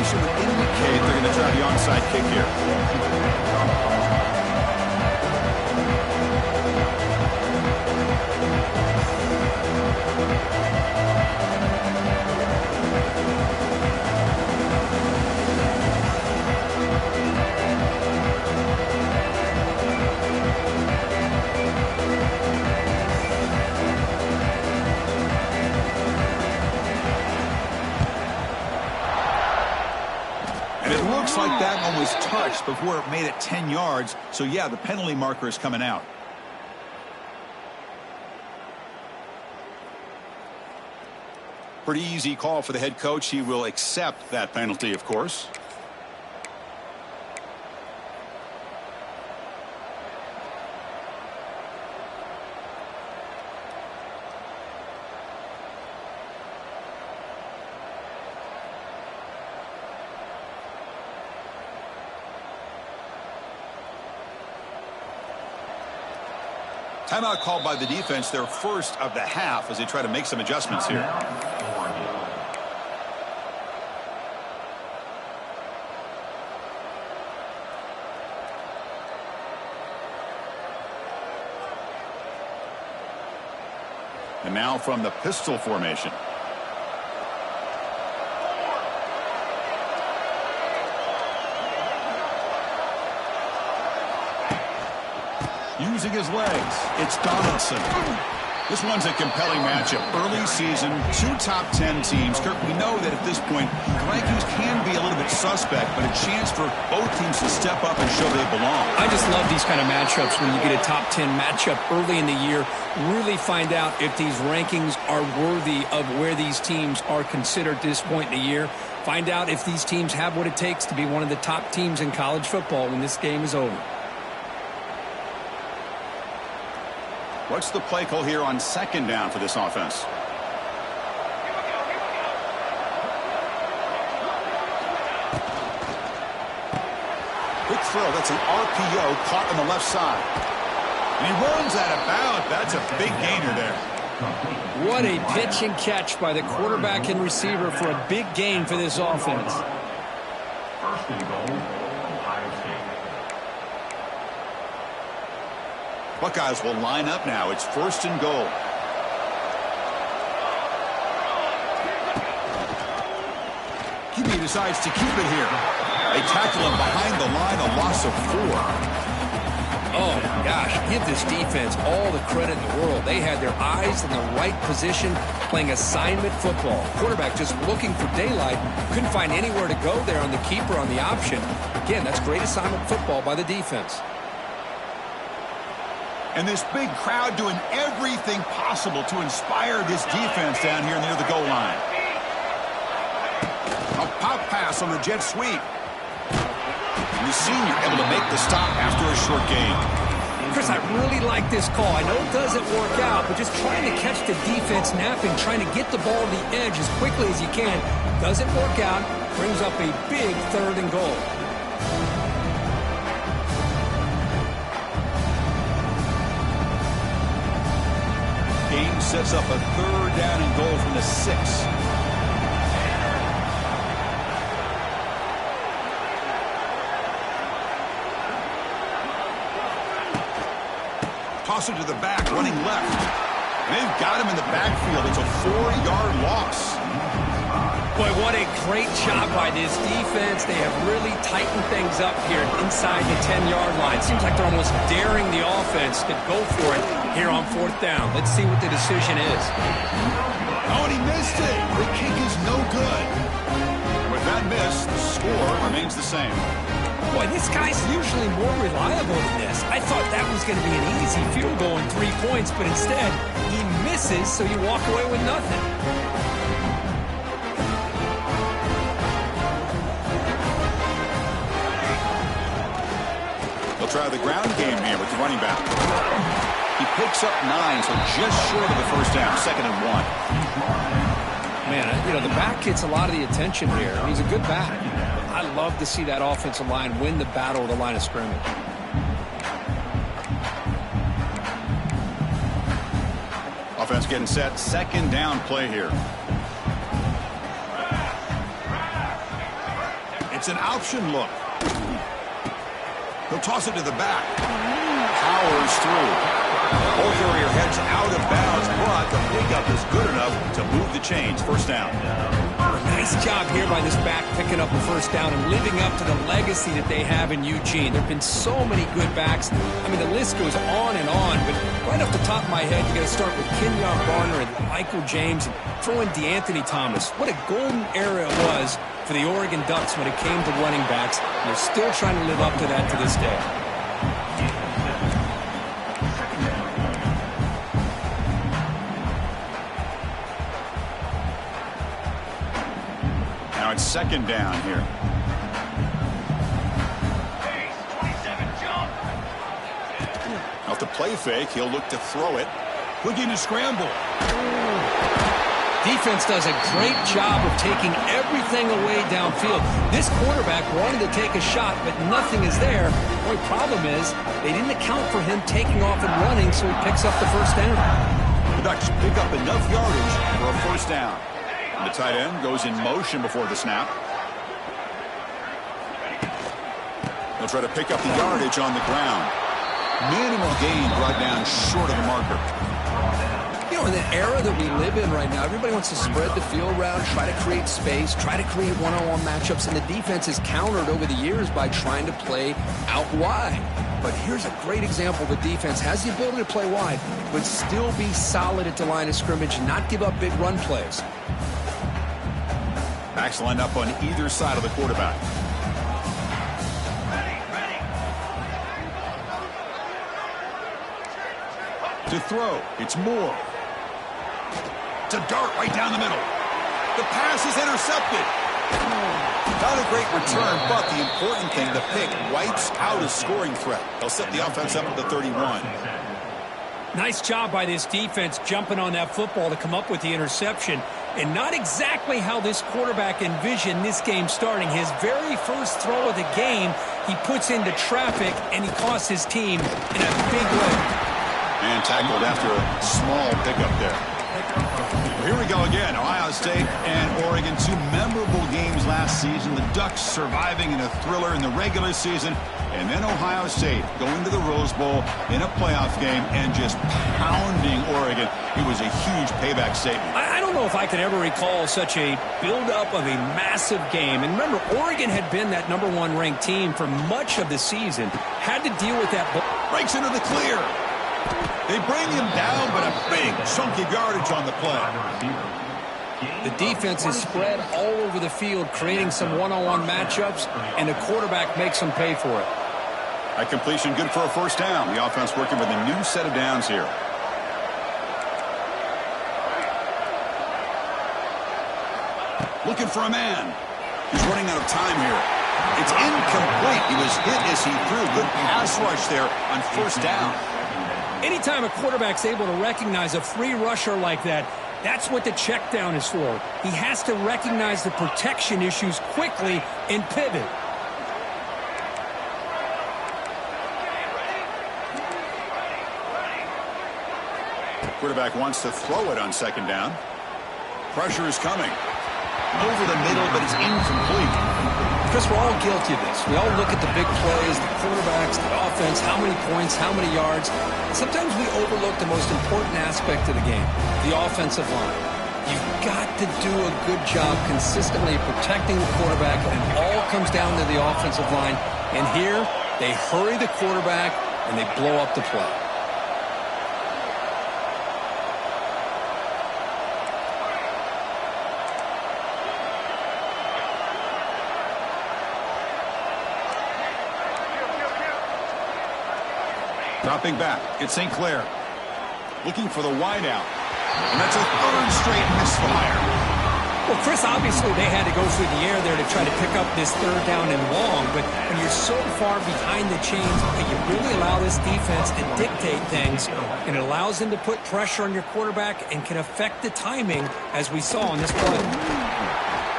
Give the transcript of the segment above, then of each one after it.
indication would indicate they're going to try the onside kick here. Like that one was touched before it made it 10 yards. So, yeah, the penalty marker is coming out. Pretty easy call for the head coach. He will accept that penalty, of course. Timeout called by the defense, their first of the half, as they try to make some adjustments here. And now from the pistol formation. Using his legs, it's Donaldson. This one's a compelling matchup. Early season, 2 top 10 teams. Kirk, we know that at this point, the rankings can be a little bit suspect, but a chance for both teams to step up and show they belong. I just love these kind of matchups when you get a top 10 matchup early in the year. Really find out if these rankings are worthy of where these teams are considered at this point in the year. Find out if these teams have what it takes to be one of the top teams in college football when this game is over. What's the play call here on second down for this offense? Quick throw. That's an RPO caught on the left side. And he runs out of bounds. That's a big gainer there. What a pitch and catch by the quarterback and receiver for a big gain for this offense. First and goal, Ohio State. Buckeyes will line up now. It's first and goal. QB decides to keep it here. They tackle him behind the line, a loss of 4. Oh, my gosh, give this defense all the credit in the world. They had their eyes in the right position, playing assignment football. Quarterback just looking for daylight. Couldn't find anywhere to go there on the keeper on the option. Again, that's great assignment football by the defense. And this big crowd doing everything possible to inspire this defense down here near the goal line. A pop pass on the jet sweep. And the senior able to make the stop after a short gain. Chris, I really like this call. I know it doesn't work out, but just trying to catch the defense napping, trying to get the ball to the edge as quickly as you can. Doesn't work out. Brings up a big 3rd and goal. Game sets up a 3rd down and goal from the 6. Toss it to the back, running left. And they've got him in the backfield. It's a 4-yard loss. Boy, what a great job by this defense. They have really tightened things up here inside the 10-yard line. Seems like they're almost daring the offense to go for it here on 4th down. Let's see what the decision is. Oh, and he missed it. The kick is no good. With that miss, the score remains the same. Boy, this guy's usually more reliable than this. I thought that was going to be an easy field goal and 3 points, but instead, he misses, so you walk away with nothing. They'll try the ground game here with the running back. He picks up 9, so just short of the first down, 2nd and 1. Man, you know, the back gets a lot of the attention here. He's a good back. I love to see that offensive line win the battle of the line of scrimmage. Offense getting set. 2nd down play here. It's an option look. He'll toss it to the back. Powers through. Ball carrier heads out of bounds, but the pickup is good enough to move the chains. First down. Nice job here by this back picking up a first down and living up to the legacy that they have in Eugene. There have been so many good backs. I mean, the list goes on and on, but right off the top of my head, you got to start with Kenyon Barner and Michael James and throw in DeAnthony Thomas. What a golden era it was for the Oregon Ducks when it came to running backs. And they're still trying to live up to that to this day. Now it's second down here. Off the play fake, he'll look to throw it. Looking to scramble. Defense does a great job of taking everything away downfield. This quarterback wanted to take a shot, but nothing is there. The only problem is they didn't account for him taking off and running, so he picks up the first down. The Ducks pick up enough yardage for a first down. And the tight end goes in motion before the snap. They'll try to pick up the yardage on the ground. Minimal gain brought down short of the marker. You know, in the era that we live in right now, everybody wants to spread the field around, try to create space, try to create one-on-one matchups, and the defense is countered over the years by trying to play out wide. But here's a great example. The defense has the ability to play wide, but still be solid at the line of scrimmage and not give up big run plays. Backs lined up on either side of the quarterback. To throw, it's Moore. It's a dart right down the middle. The pass is intercepted. Not a great return, but the important thing, the pick wipes out a scoring threat. They'll set the offense up at the 31. Nice job by this defense jumping on that football to come up with the interception. And not exactly how this quarterback envisioned this game starting. His very first throw of the game, he puts into traffic, and he costs his team in a big way. And tackled after a small pickup there. Here we go again. Ohio State and Oregon, two memorable games last season. The Ducks surviving in a thriller in the regular season. And then Ohio State going to the Rose Bowl in a playoff game and just pounding Oregon. It was a huge payback statement. I don't know if I could ever recall such a buildup of a massive game. And remember, Oregon had been that #1 ranked team for much of the season. Had to deal with that. Breaks into the clear. They bring him down, but a big chunk of yardage on the play. The defense is spread all over the field, creating some one-on-one matchups, and the quarterback makes them pay for it. That completion good for a first down. The offense working with a new set of downs here. Looking for a man. He's running out of time here. It's incomplete. He was hit as he threw. Good pass rush there on first down. Anytime a quarterback's able to recognize a free rusher like that, that's what the check down is for. He has to recognize the protection issues quickly and pivot. Quarterback wants to throw it on second down. Pressure is coming. Over the middle, but it's incomplete. Chris, we're all guilty of this. We all look at the big plays, the quarterbacks, the offense, how many points, how many yards. Sometimes we overlook the most important aspect of the game, the offensive line. You've got to do a good job consistently protecting the quarterback, and it all comes down to the offensive line. And here, they hurry the quarterback, and they blow up the play. Dropping back, it's St. Clair. Looking for the wideout. And that's a third straight misfire. Well, Chris, obviously they had to go through the air there to try to pick up this third down and long. But when you're so far behind the chains, you really allow this defense to dictate things. And it allows them to put pressure on your quarterback and can affect the timing, as we saw on this play.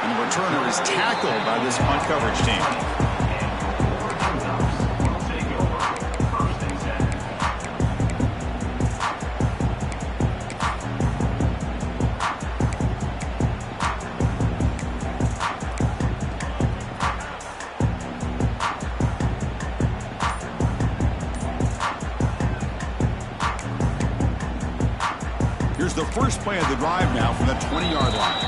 And the returner is tackled by this punt coverage team. the first play of the drive now from the 20-yard line.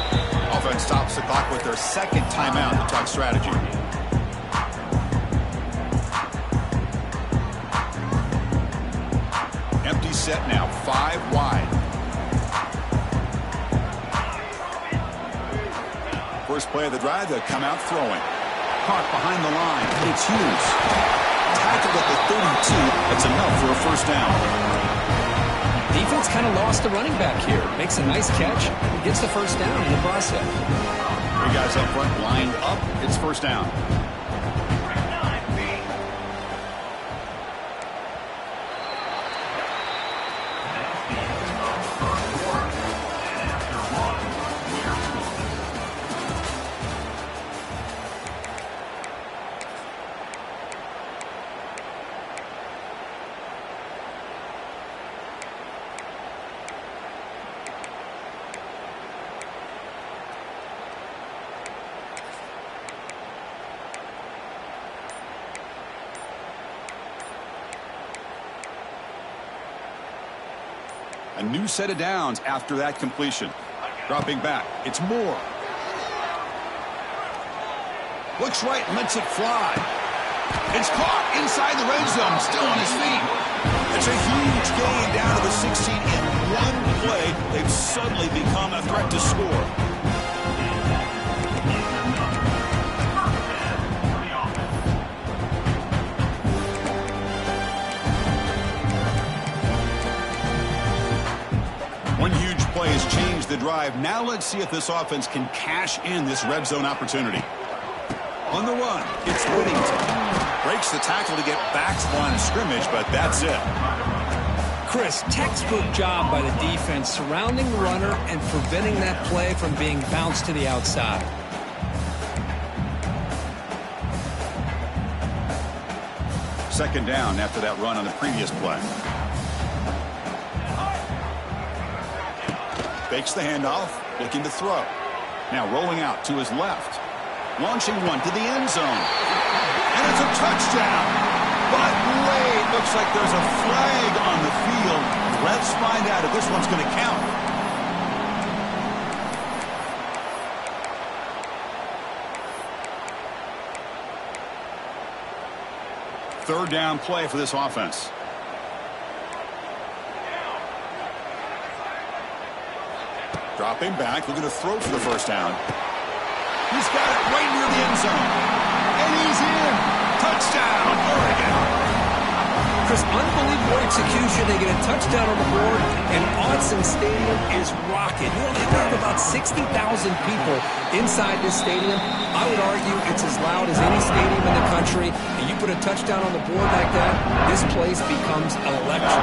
Offense stops the clock with their second timeout to talk strategy. Empty set now, 5 wide. First play of the drive, they'll come out throwing. Caught behind the line. It's Hughes. Tackled at the 32. That's enough for a first down. Defense kind of lost the running back here. Makes a nice catch. Gets the first down in the process. 3 guys up front lined up. It's first down. A new set of downs after that completion. Dropping back. It's Moore. Looks right, lets it fly. It's caught inside the red zone, still on his feet. It's a huge gain down to the 16. In one play, they've suddenly become a threat to score. One huge play has changed the drive. Now let's see if this offense can cash in this red zone opportunity. On the run, it's Whittington. Breaks the tackle to get back to the line of scrimmage, but that's it. Chris, textbook job by the defense surrounding the runner and preventing that play from being bounced to the outside. Second down after that run on the previous play. Fakes the handoff, looking to throw. Now rolling out to his left. Launching one to the end zone. And it's a touchdown. But wait, looks like there's a flag on the field. Let's find out if this one's going to count. Third down play for this offense. Dropping back, looking to throw for the first down. He's got it right near the end zone. And he's in. Touchdown, Oregon. Chris, unbelievable execution. They get a touchdown on the board, and Autzen Stadium is rocking. You only have about 60,000 people inside this stadium. I would argue it's as loud as any stadium in the country. And you put a touchdown on the board like that, this place becomes electric.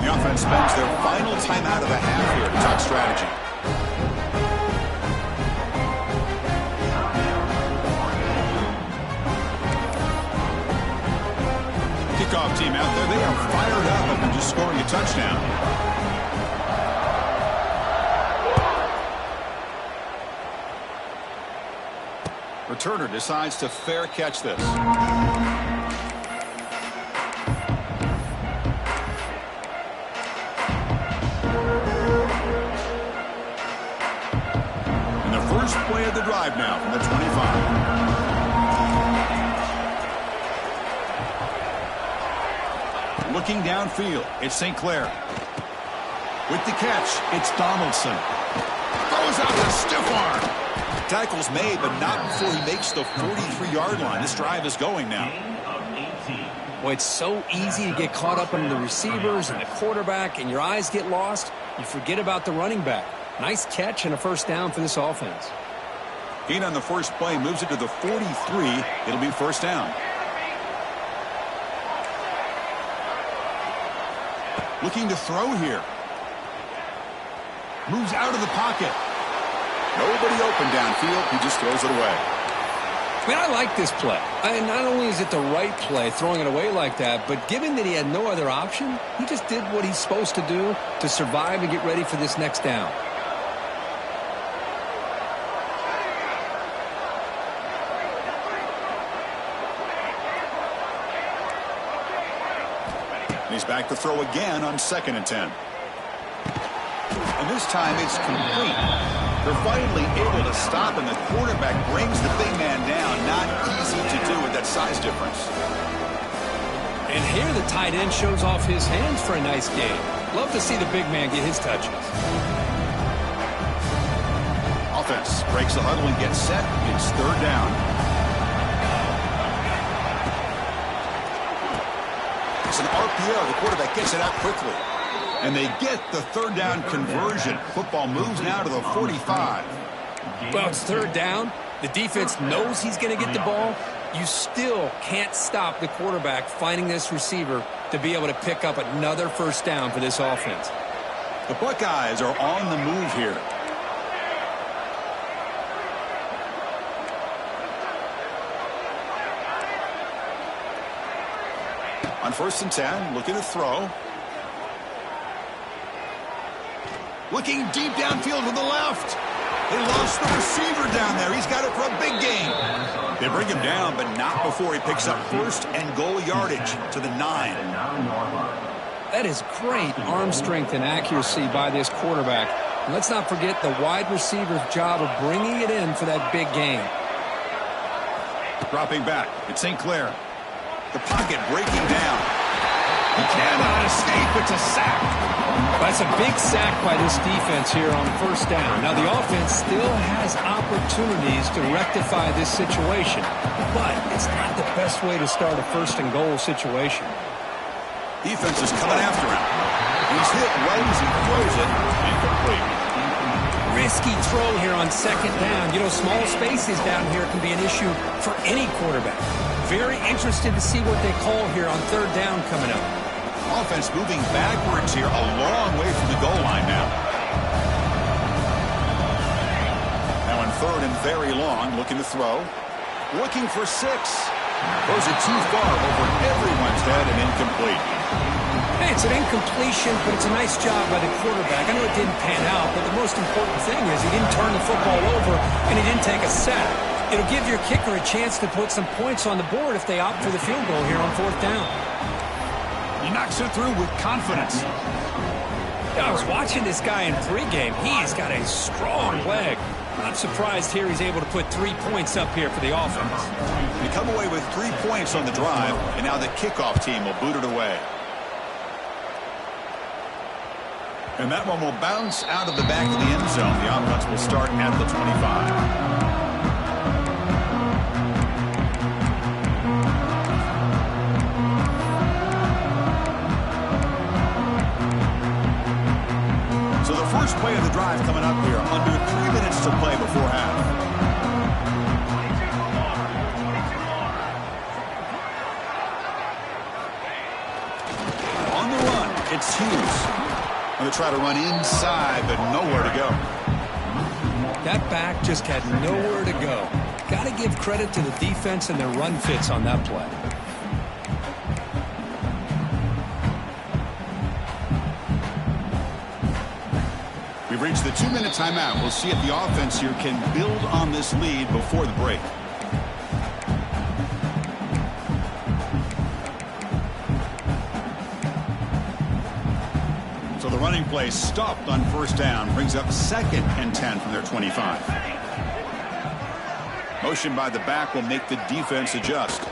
The offense spends their final timeout of the half here to talk strategy. Kickoff team out there. They are fired up after just scoring a touchdown. Returner decides to fair catch this. And the first play of the drive now from the 25. Looking downfield, it's St. Clair. With the catch, it's Donaldson. Throws out the stiff arm. Tackle's made, but not before he makes the 43-yard line. This drive is going now. Boy, it's so easy to get caught up in the receivers and the quarterback, and your eyes get lost. You forget about the running back. Nice catch and a first down for this offense. Gain on the first play, moves it to the 43. It'll be first down. Looking to throw here. Moves out of the pocket. Nobody open downfield. He just throws it away. I mean, I like this play. Not only is it the right play, throwing it away like that, but given that he had no other option, he just did what he's supposed to do to survive and get ready for this next down. He's back to throw again on 2nd and 10. And this time it's complete. They're finally able to stop, and the quarterback brings the big man down. Not easy to do with that size difference. And here the tight end shows off his hands for a nice game. Love to see the big man get his touches. Offense breaks the huddle and gets set. It's third down. It's an RPO. The quarterback gets it out quickly. And they get the third down conversion. Football moves now to the 45. Well, it's third down. The defense knows he's going to get the ball. You still can't stop the quarterback finding this receiver to be able to pick up another first down for this offense. The Buckeyes are on the move here. On 1st and 10, looking to throw. Looking deep downfield to the left. They lost the receiver down there. He's got it for a big gain. They bring him down, but not before he picks up 1st and goal yardage to the 9. That is great arm strength and accuracy by this quarterback. And let's not forget the wide receiver's job of bringing it in for that big gain. Dropping back, it's St. Clair. The pocket breaking down. He cannot escape. It's a sack. That's a big sack by this defense here on 1st down. Now, the offense still has opportunities to rectify this situation, but it's not the best way to start a 1st and goal situation. Defense is coming after him. He's hit right as he throws it. Incomplete. Risky throw here on 2nd down. You know, small spaces down here can be an issue for any quarterback. Very interested to see what they call here on 3rd down coming up. Offense moving backwards here, a long way from the goal line now. Now on 3rd and very long, looking to throw. Looking for 6. Throws it too far over everyone's head and incomplete. Hey, it's an incompletion, but it's a nice job by the quarterback. I know it didn't pan out, but the most important thing is he didn't turn the football over and he didn't take a sack. It'll give your kicker a chance to put some points on the board if they opt for the field goal here on 4th down. He knocks it through with confidence. I was watching this guy in pregame. He's got a strong leg. Not surprised here he's able to put 3 points up here for the offense. They come away with 3 points on the drive, and now the kickoff team will boot it away. And that one will bounce out of the back of the end zone. The offense will start at the 25. So the first play of the drive coming up here. Under 3 minutes to play before half. On the run, it's Hughes. Going to try to run inside, but nowhere to go. That back just had nowhere to go. Got to give credit to the defense and their run fits on that play. We've reached the 2-minute timeout. We'll see if the offense here can build on this lead before the break. So the running play stopped on 1st down. Brings up 2nd and 10 from their 25. Motion by the back will make the defense adjust.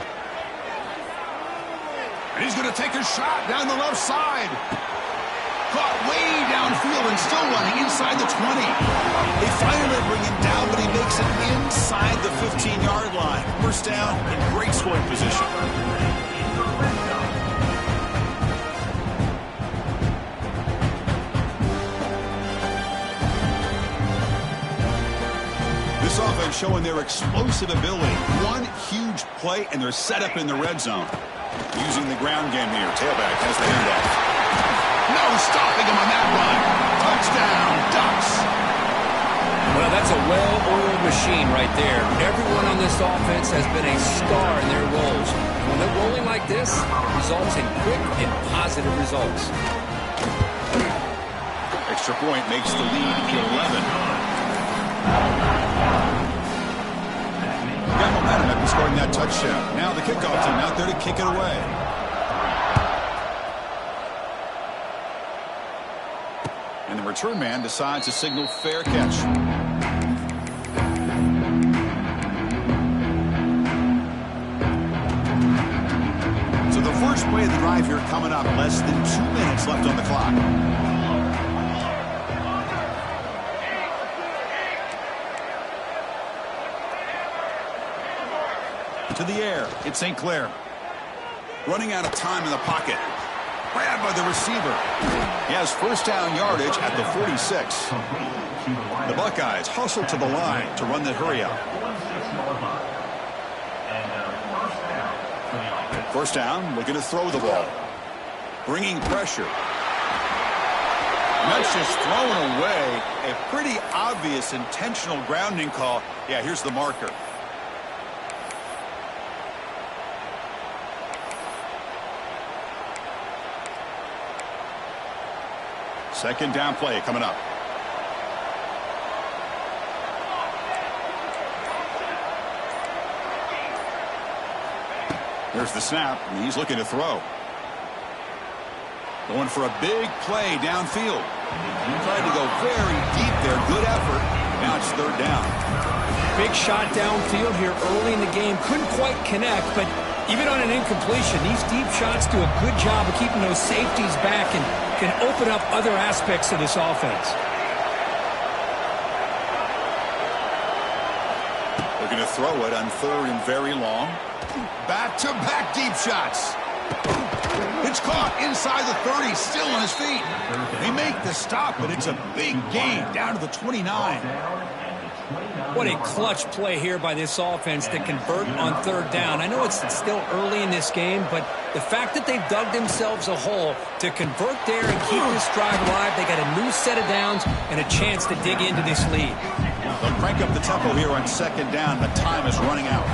And he's going to take a shot down the left side. Caught way downfield and still running inside the 20. They finally bring him down, but he makes it inside the 15-yard line. 1st down in great scoring position. This offense showing their explosive ability. One huge play, and they're set up in the red zone. Using the ground game here. Tailback has the handoff. No stopping him on that run. Touchdown, Ducks. Well, that's a well-oiled machine right there. Everyone on this offense has been a star in their roles. When they're rolling like this, results in quick and positive results. Extra point makes the lead 11. Got momentum after scoring that touchdown. Now the kickoff team out there to kick it away. return man decides to signal fair catch. So the first play of the drive here coming up. Less than 2 minutes left on the clock. To the air. It's St. Clair. Running out of time in the pocket. Grabbed by the receiver. He has first down yardage at the 46. The Buckeyes hustle to the line to run that hurry out. First down, looking to throw the ball. Bringing pressure. And that's just thrown away. A pretty obvious intentional grounding call. Yeah, here's the marker. Second down play coming up. There's the snap, and he's looking to throw. Going for a big play downfield. Tried to go very deep there. Good effort. Now it's third down. Big shot downfield here early in the game. Couldn't quite connect, but even on an incompletion, these deep shots do a good job of keeping those safeties back and can open up other aspects of this offense. Looking to throw it on third and very long. Back-to-back deep shots. It's caught inside the 30, still on his feet. They make the stop, but it's a big gain down to the 29. What a clutch play here by this offense to convert on third down. I know it's still early in this game, but the fact that they've dug themselves a hole to convert there and keep this drive alive, they got a new set of downs and a chance to dig into this lead. They'll crank up the tempo here on second down. The time is running out.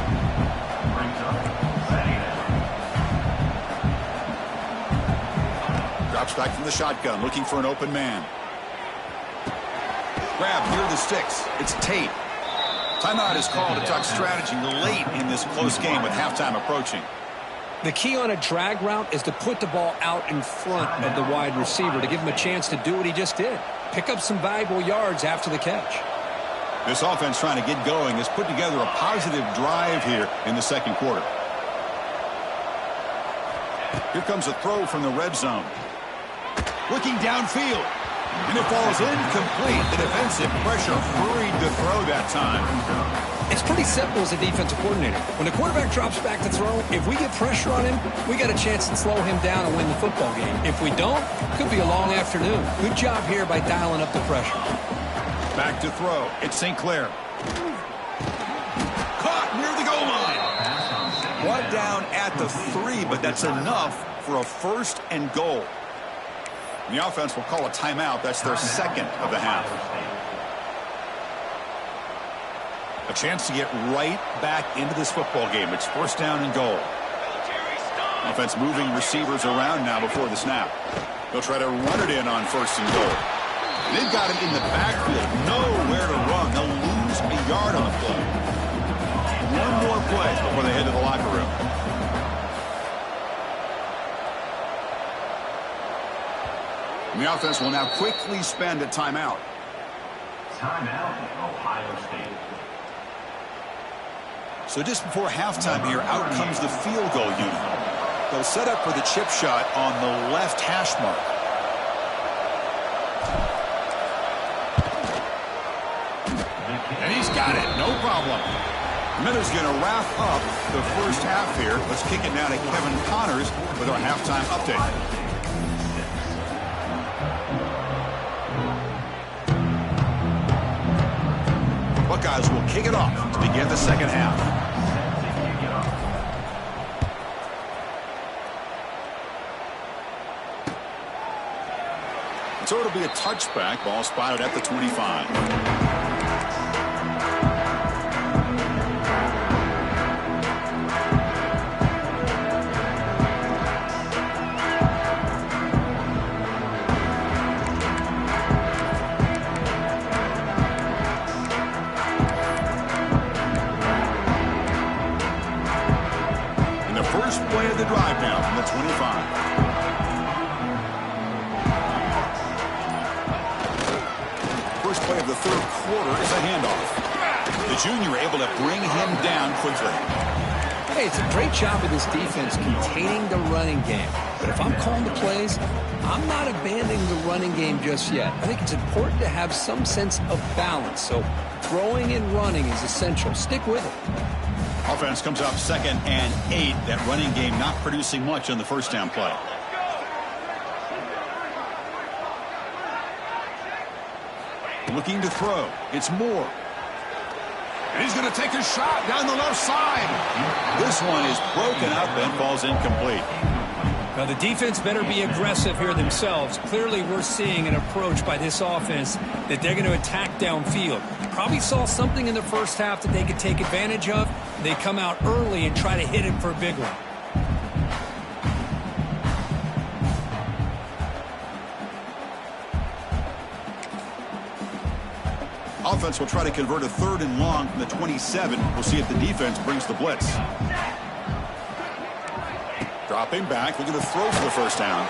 Drops back from the shotgun, looking for an open man. Grab near the sticks. It's Tate. Timeout is called to talk strategy late in this close game with halftime approaching. The key on a drag route is to put the ball out in front of the wide receiver to give him a chance to do what he just did. Pick up some valuable yards after the catch. This offense trying to get going has put together a positive drive here in the second quarter. Here comes a throw from the red zone. Looking downfield. And it falls incomplete. The defensive pressure hurried to throw that time. It's pretty simple as a defensive coordinator. When the quarterback drops back to throw, if we get pressure on him, we got a chance to slow him down and win the football game. If we don't, it could be a long afternoon. Good job here by dialing up the pressure. Back to throw. It's St. Clair. Caught near the goal line. One down at the 3, but that's enough for a first and goal. The offense will call a timeout. That's their second of the half. A chance to get right back into this football game. It's first down and goal. Offense moving receivers around now before the snap. They'll try to run it in on first and goal. They've got him in the backfield. Nowhere to run. They'll lose a yard on the play. One more play before they head to the locker room. And the offense will now quickly spend a timeout. Timeout, Ohio State. So just before halftime here, out comes the field goal unit. They'll set up for the chip shot on the left hash mark. And he's got it, no problem. Miller's going to wrap up the first half here. Let's kick it now to Kevin Connors with our halftime update. Buckeyes will kick it off to begin the second half. So it'll be a touchback. Ball spotted at the 25. First play of the drive now from the 25. The junior able to bring him down quickly. Hey, it's a great job of this defense containing the running game. But if I'm calling the plays, I'm not abandoning the running game just yet. I think it's important to have some sense of balance. So throwing and running is essential. Stick with it. Offense comes up 2nd and 8. That running game not producing much on the first down play. Looking to throw. It's Moore. And he's going to take a shot down the left side. This one is broken up and falls incomplete. Now, the defense better be aggressive here themselves. Clearly, we're seeing an approach by this offense that they're going to attack downfield. Probably saw something in the first half that they could take advantage of. They come out early and try to hit him for a big one. Offense will try to convert a 3rd and long from the 27. We'll see if the defense brings the blitz. Dropping back, looking to throw for the first down.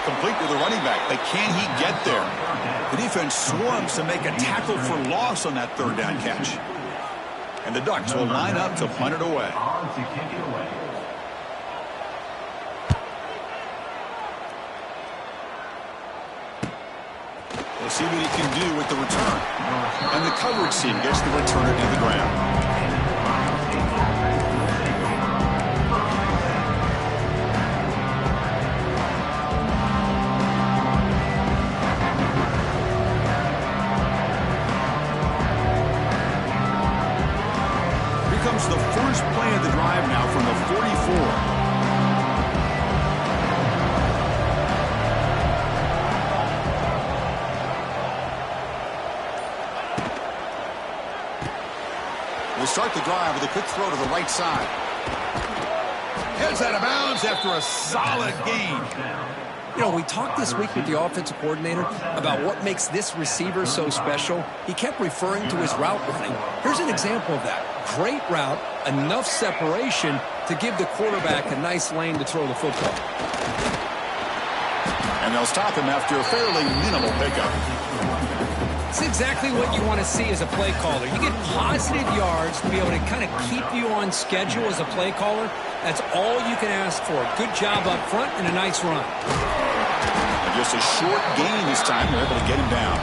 Complete with the running back, but can he get there? The defense swarms to make a tackle for loss on that 3rd down catch. And the Ducks will line up to punt it away. We'll see what he can do with the return. And the coverage team gets the returner to the ground. Here comes the first play of the drive now from the 44. We'll start the drive with a quick throw to the right side. Heads out of bounds after a solid gain. You know, we talked this week with the offensive coordinator about what makes this receiver so special. He kept referring to his route running. Here's an example of that. Great route, enough separation to give the quarterback a nice lane to throw the football. And they'll stop him after a fairly minimal pickup. It's exactly what you want to see as a play caller. You get positive yards to be able to kind of keep you on schedule as a play caller. That's all you can ask for. Good job up front and a nice run. And just a short gain this time. They're able to get him down.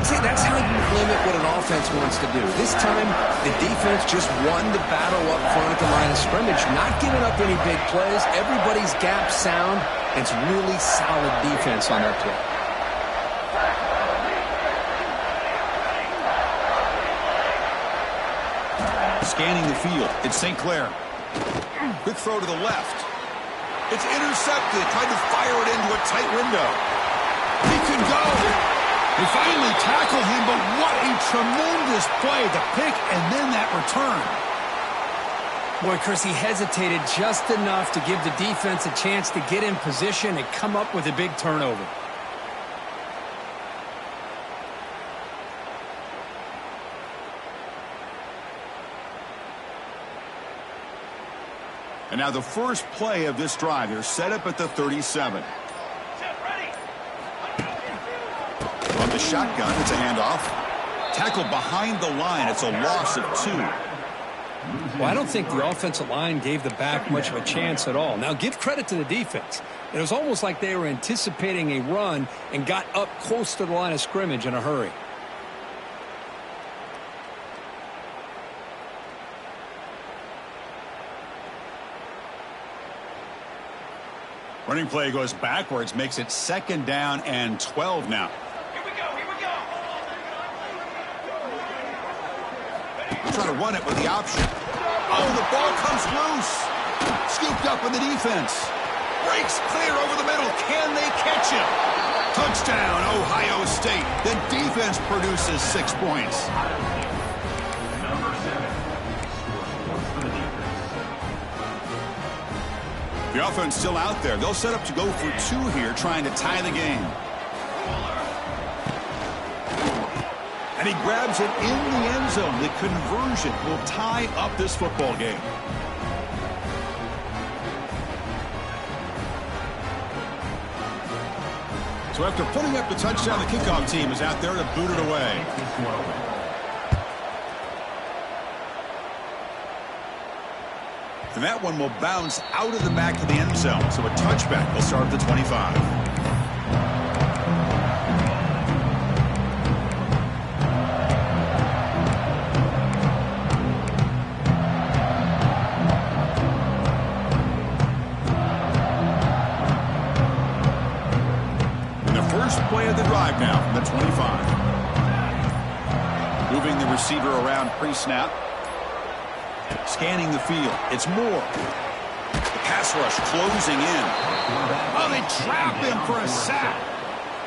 See, that's how you limit what an offense wants to do. This time, the defense just won the battle up front at the line of scrimmage, not giving up any big plays. Everybody's gap sound. It's really solid defense on that play. Scanning the field. It's St. Clair. Quick throw to the left. It's intercepted. Tried to fire it into a tight window. He could go. They finally tackled him, but what a tremendous play. The pick and then that return. Boy, Chris, he hesitated just enough to give the defense a chance to get in position and come up with a big turnover. And now the first play of this drive. They're set up at the 37. From the shotgun, it's a handoff. Tackled behind the line. It's a loss of 2. Well, I don't think the offensive line gave the back much of a chance at all. Now, give credit to the defense. It was almost like they were anticipating a run and got up close to the line of scrimmage in a hurry. Running play goes backwards, makes it 2nd down and 12 now. Here we go. We're trying to run it with the option. Oh, the ball comes loose. Scooped up with the defense. Breaks clear over the middle. Can they catch him? Touchdown, Ohio State. The defense produces 6 points. The offense still out there. They'll set up to go for 2 here, trying to tie the game. And he grabs it in the end zone. The conversion will tie up this football game. So after putting up the touchdown, the kickoff team is out there to boot it away. And that one will bounce out of the back of the end zone. So a touchback will start at the 25. And the first play of the drive now from the 25. Moving the receiver around pre-snap. Scanning the field. It's Moore. The pass rush closing in. Oh, they trap him for a sack.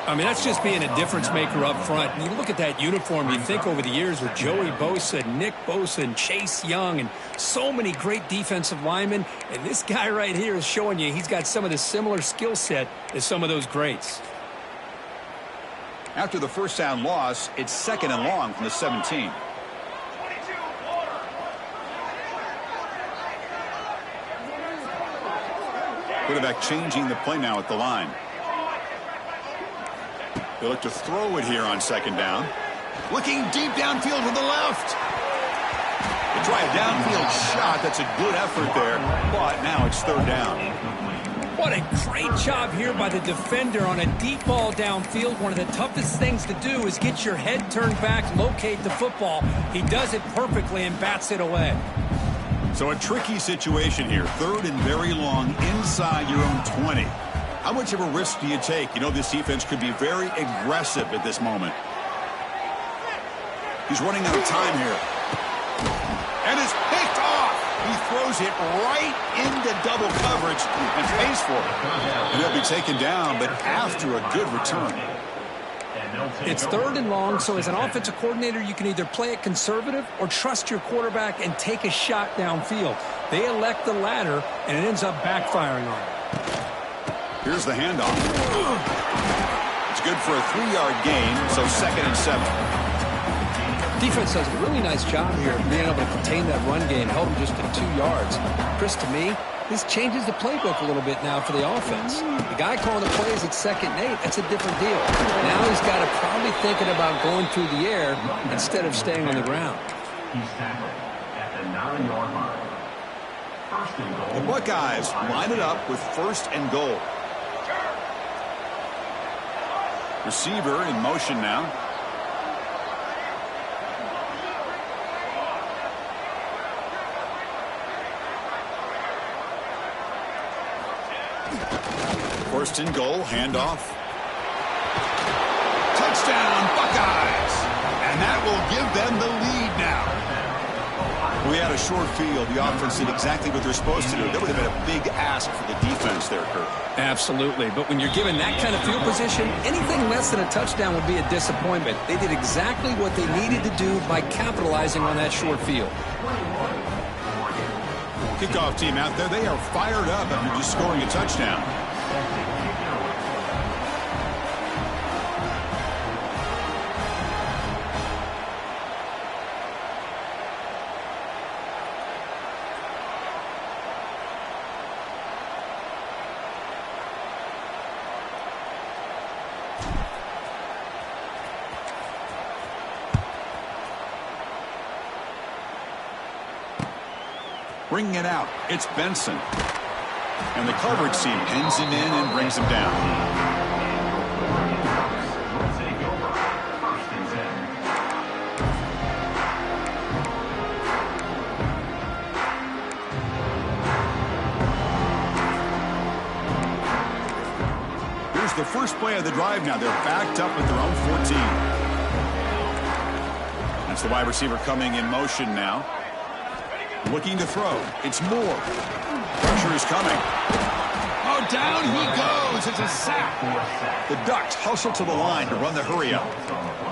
I mean, that's just being a difference maker up front. And you look at that uniform, you think over the years with Joey Bosa, Nick Bosa, and Chase Young, and so many great defensive linemen. And this guy right here is showing you he's got some of the similar skill set as some of those greats. After the first down loss, it's 2nd and long from the 17. Quarterback changing the play now at the line. They look to throw it here on 2nd down. Looking deep downfield to the left. They try a downfield shot. That's a good effort there, but now it's 3rd down. What a great job here by the defender on a deep ball downfield. One of the toughest things to do is get your head turned back, locate the football. He does it perfectly and bats it away. So a tricky situation here. 3rd and very long inside your own 20. How much of a risk do you take? You know this defense could be very aggressive at this moment. He's running out of time here. And it's picked off. He throws it right into double coverage and pays for it. And he'll be taken down, but after a good return. It's 3rd and long, so as an offensive coordinator, you can either play it conservative or trust your quarterback and take a shot downfield. They elect the latter, and it ends up backfiring on them. Here's the handoff. It's good for a 3-yard gain, so 2nd and 7. Defense does a really nice job here of being able to contain that run game, held them just to 2 yards. Chris, to me, this changes the playbook a little bit now for the offense. The guy calling the plays at 2nd and 8, that's a different deal. Now he's got to probably thinking about going through the air instead of staying on the ground. He's tackled at the 9-yard line. 1st and goal. The Buckeyes line it up with 1st and goal. Receiver in motion now. First and goal, handoff. Touchdown, Buckeyes! And that will give them the lead now. We had a short field. The offense did exactly what they're supposed to do. That would have been a big ask for the defense there, Kurt. Absolutely. But when you're given that kind of field position, anything less than a touchdown would be a disappointment. They did exactly what they needed to do by capitalizing on that short field. Kickoff team out there, they are fired up after just scoring a touchdown. Bringing it out, it's Benson. And the coverage team pins him in and brings him down. Will take over 1st and 10. Here's the first play of the drive now. They're backed up at their own 14. That's the wide receiver coming in motion now. Looking to throw. It's Moore. Pressure is coming. Oh, down he goes. It's a sack. The Ducks hustle to the line to run the hurry up.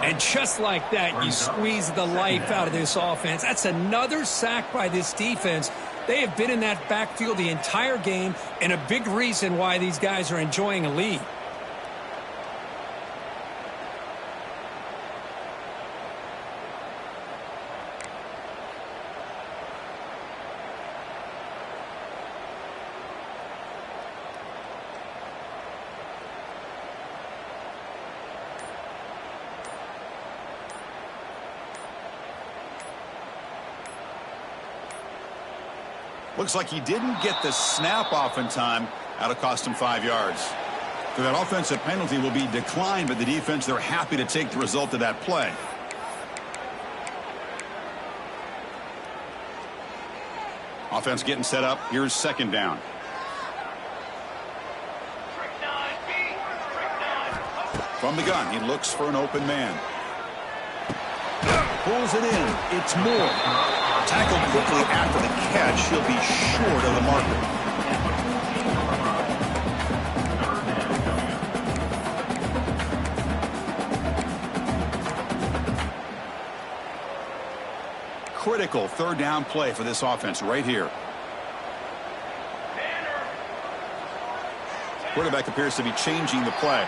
And just like that, you squeeze the life out of this offense. That's another sack by this defense. They have been in that backfield the entire game, and a big reason why these guys are enjoying a lead. Looks like he didn't get the snap off in time. That'll cost him 5 yards. So that offensive penalty will be declined, but the defense, they're happy to take the result of that play. Offense getting set up. Here's second down. From the gun, he looks for an open man. Pulls it in. It's Moore. Tackled quickly after the catch. He'll be short of the marker. Critical third down play for this offense right here. Quarterback appears to be changing the play.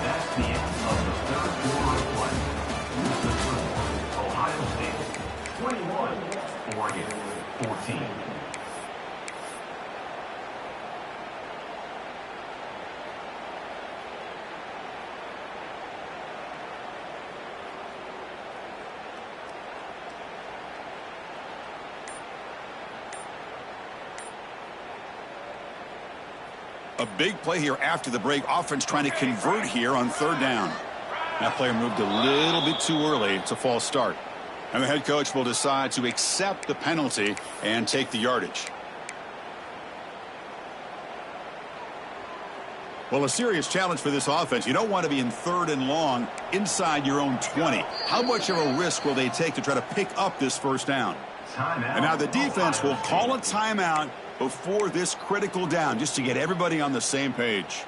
That's the end of the third quarter of play. Ohio State 21, Oregon 14. A big play here after the break. Offense trying to convert here on third down. That player moved a little bit too early. It's a false start. And the head coach will decide to accept the penalty and take the yardage. Well, a serious challenge for this offense. You don't want to be in third and long inside your own 20. How much of a risk will they take to try to pick up this first down? And now the defense will call a timeout before this critical down, just to get everybody on the same page.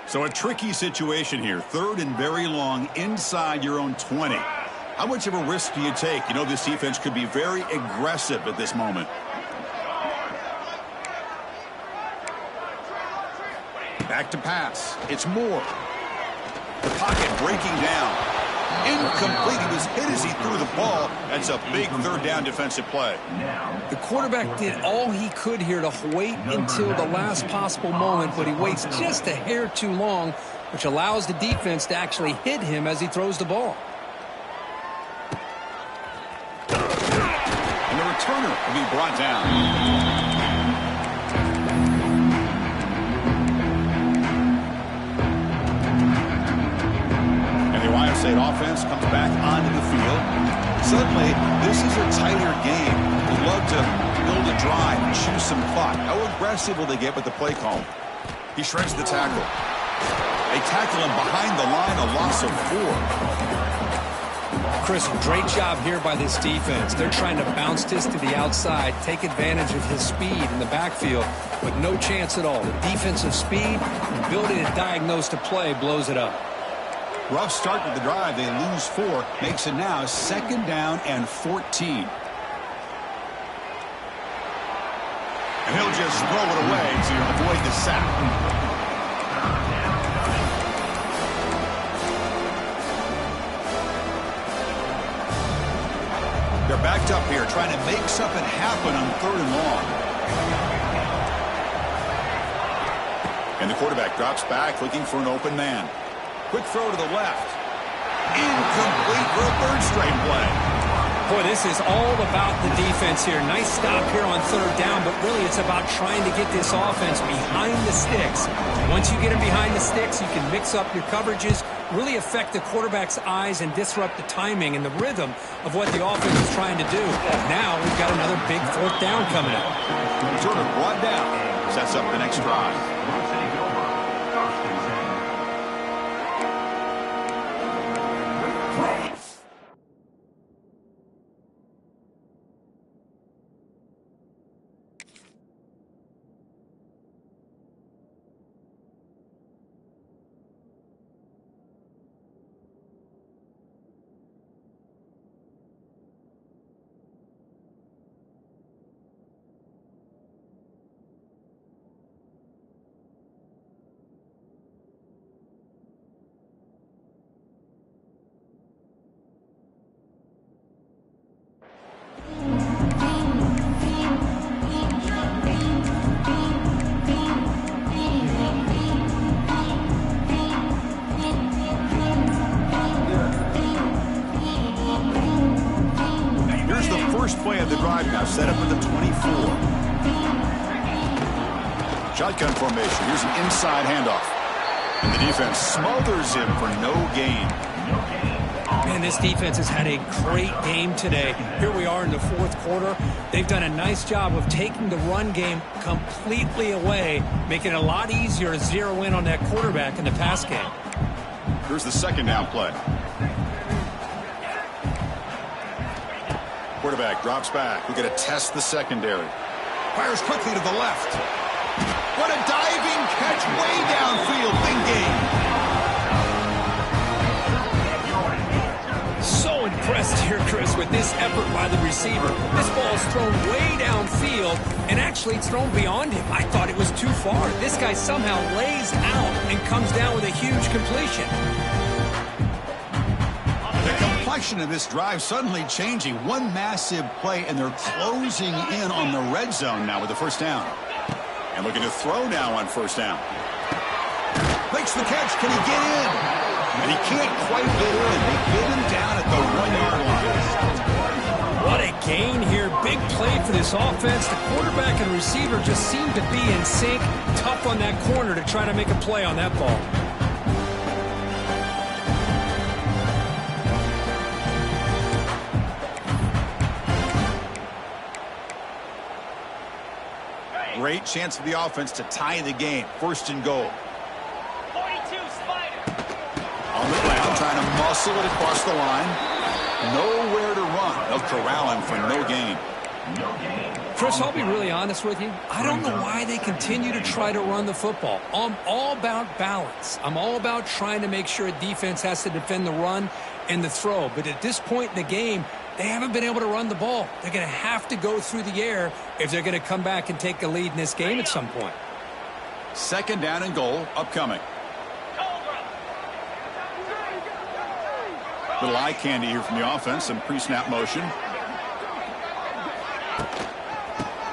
So a tricky situation here. Third and very long inside your own 20. How much of a risk do you take? You know, this defense could be very aggressive at this moment. Back to pass. It's Moore. The pocket breaking down. Incomplete. He was hit as he threw the ball. That's a big third down defensive play. The quarterback did all he could here to wait until the last possible moment, but he waits just a hair too long, which allows the defense to actually hit him as he throws the ball. And the returner will be brought down. Ohio State offense comes back onto the field. Suddenly, this is a tighter game. They'd love to build a drive and choose some clock. How aggressive will they get with the play call? He shreds the tackle. They tackle him behind the line, a loss of 4. Chris, great job here by this defense. They're trying to bounce this to the outside, take advantage of his speed in the backfield, but no chance at all. The defensive speed, ability to diagnose the play, blows it up. Rough start to the drive. They lose 4. Makes it now second down and 14. And he'll just throw it away to avoid the sack. They're backed up here trying to make something happen on third and long. And the quarterback drops back looking for an open man. Quick throw to the left. Incomplete for a third straight play. Boy, this is all about the defense here. Nice stop here on third down, but really it's about trying to get this offense behind the sticks. Once you get them behind the sticks, you can mix up your coverages, really affect the quarterback's eyes and disrupt the timing and the rhythm of what the offense is trying to do. Now we've got another big fourth down coming up. Turner brought down. Sets up the next drive. play of the drive now, set up at the 24. Shotgun formation. Here's an inside handoff. And the defense smothers him for no gain. Man, this defense has had a great game today. Here we are in the fourth quarter. They've done a nice job of taking the run game completely away, making it a lot easier to zero in on that quarterback in the pass game. Here's the second down play. Quarterback drops back. We're going to test the secondary. Fires quickly to the left. What a diving catch way downfield. Big game. So impressed here, Chris, with this effort by the receiver. This ball's thrown way downfield, and actually it's thrown beyond him. I thought it was too far. This guy somehow lays out and comes down with a huge completion. The complexion of this drive suddenly changing. One massive play, and they're closing in on the red zone now with the first down. And looking to throw now on first down. Makes the catch. Can he get in? And he can't quite get in. They get him down at the 1 yard line. What a gain here. Big play for this offense. The quarterback and receiver just seem to be in sync. Tough on that corner to try to make a play on that ball. Great chance for the offense to tie the game. First and goal. 42 Spider. On the ground, trying to muscle it across the line. Nowhere to run. They'll corral him for no gain. Chris, I'll be really honest with you. I don't know why they continue to try to run the football. I'm all about balance. I'm all about trying to make sure a defense has to defend the run and the throw. But at this point in the game, they haven't been able to run the ball. They're going to have to go through the air if they're going to come back and take a lead in this game at some point. Second down and goal upcoming. Little eye candy here from the offense. Some pre-snap motion.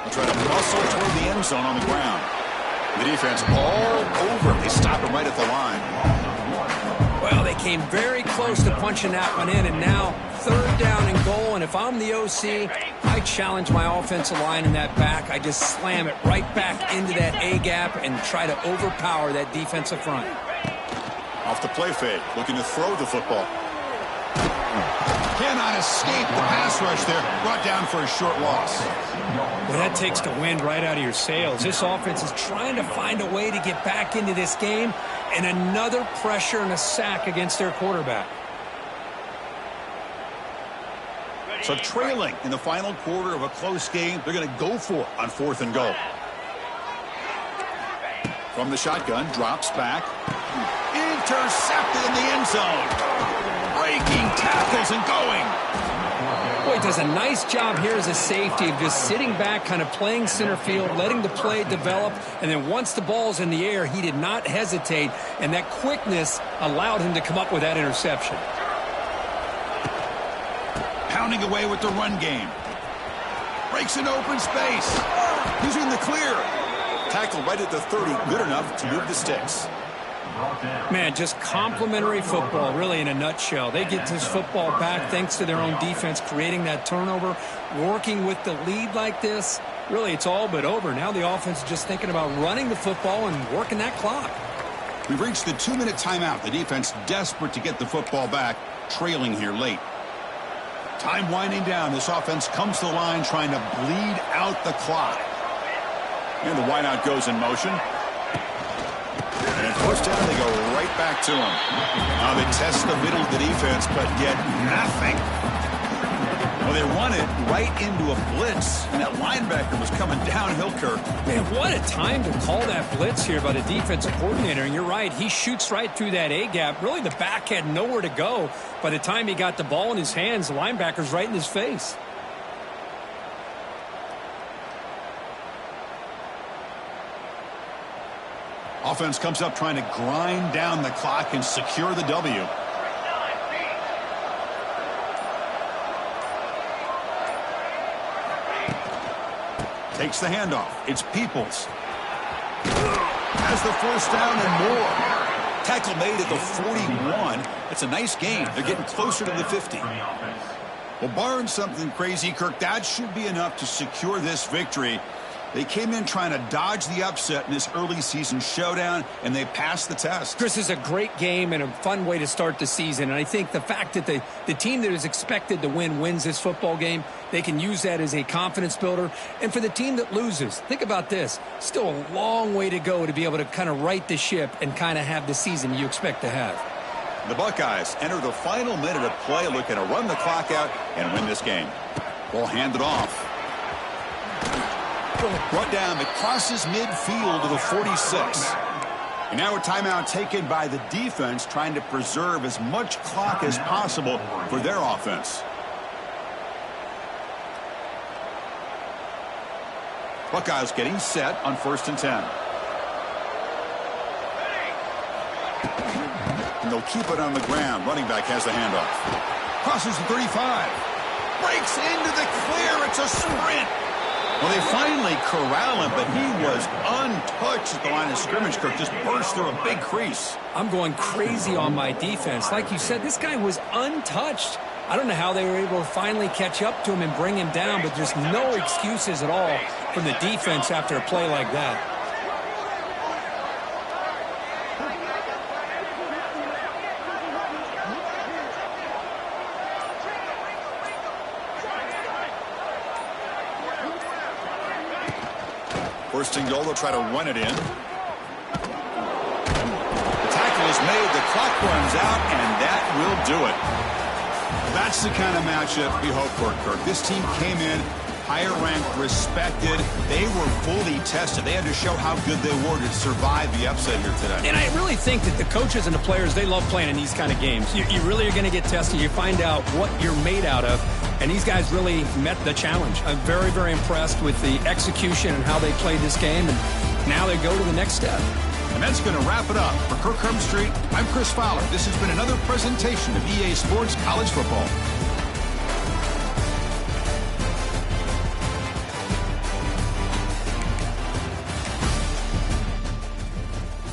They'll try to muscle toward the end zone on the ground. The defense all over. They stop him right at the line. Well, they came very close to punching that one in, and now third down and goal. And if I'm the OC, I challenge my offensive line in that back. I just slam it right back into that A-gap and try to overpower that defensive front. Off the play fake, looking to throw the football. Cannot escape the pass rush there. Brought down for a short loss. Well, that takes the wind right out of your sails. This offense is trying to find a way to get back into this game, and another pressure and a sack against their quarterback. So trailing in the final quarter of a close game, they're going to go for it on fourth and goal. From the shotgun, drops back. Intercepted in the end zone. Breaking tackles and going. Boy, he does a nice job here as a safety of just sitting back, kind of playing center field, letting the play develop, and then once the ball's in the air, he did not hesitate, and that quickness allowed him to come up with that interception. Pounding away with the run game. Breaks an open space. He's in the clear. Tackle right at the 30, good enough to move the sticks. Man, just complimentary football, really, in a nutshell. They get this football back thanks to their own defense, creating that turnover, working with the lead like this. Really, it's all but over. Now the offense is just thinking about running the football and working that clock. We've reached the 2-minute timeout. The defense desperate to get the football back, trailing here late. Time winding down. This offense comes to the line trying to bleed out the clock. And the wideout goes in motion. And first down, they go right back to him. Now they test the middle of the defense, but yet nothing. Well, they run it right into a blitz, and that linebacker was coming downhill, Kirk. Man, what a time to call that blitz here by the defensive coordinator. And you're right, he shoots right through that A-gap. Really, the back had nowhere to go. By the time he got the ball in his hands, the linebacker's right in his face. Offense comes up trying to grind down the clock and secure the W. Takes the handoff. It's Peoples. Has the first down and more. Tackle made at the 41. It's a nice game. They're getting closer to the 50. Well, barring something crazy, Kirk, that should be enough to secure this victory. They came in trying to dodge the upset in this early season showdown, and they passed the test. Chris, is a great game and a fun way to start the season. And I think the fact that the team that is expected to win wins this football game, they can use that as a confidence builder. And for the team that loses, think about this. Still a long way to go to be able to kind of right the ship and kind of have the season you expect to have. The Buckeyes enter the final minute of play, looking to run the clock out and win this game. Ball handed off. Brought down, it crosses midfield to the 46. And now a timeout taken by the defense, trying to preserve as much clock as possible for their offense. Buckeyes getting set on 1st and 10. And they'll keep it on the ground. Running back has the handoff. Crosses the 35. Breaks into the clear. It's a sprint. Well, they finally corral him, but he was untouched at the line of scrimmage. Kirk just burst through a big crease. I'm going crazy on my defense. Like you said, this guy was untouched. I don't know how they were able to finally catch up to him and bring him down, but there's no excuses at all from the defense after a play like that. First and goal, they'll try to run it in. The tackle is made, the clock runs out, and that will do it. That's the kind of matchup we hope for, Kirk. This team came in higher ranked, respected. They were fully tested. They had to show how good they were to survive the upset here today. And I really think that the coaches and the players, they love playing in these kind of games. You really are going to get tested. You find out what you're made out of. And these guys really met the challenge. I'm very, very impressed with the execution and how they played this game. And now they go to the next step. And that's going to wrap it up. For Kirk Street, I'm Chris Fowler. This has been another presentation of EA Sports College Football.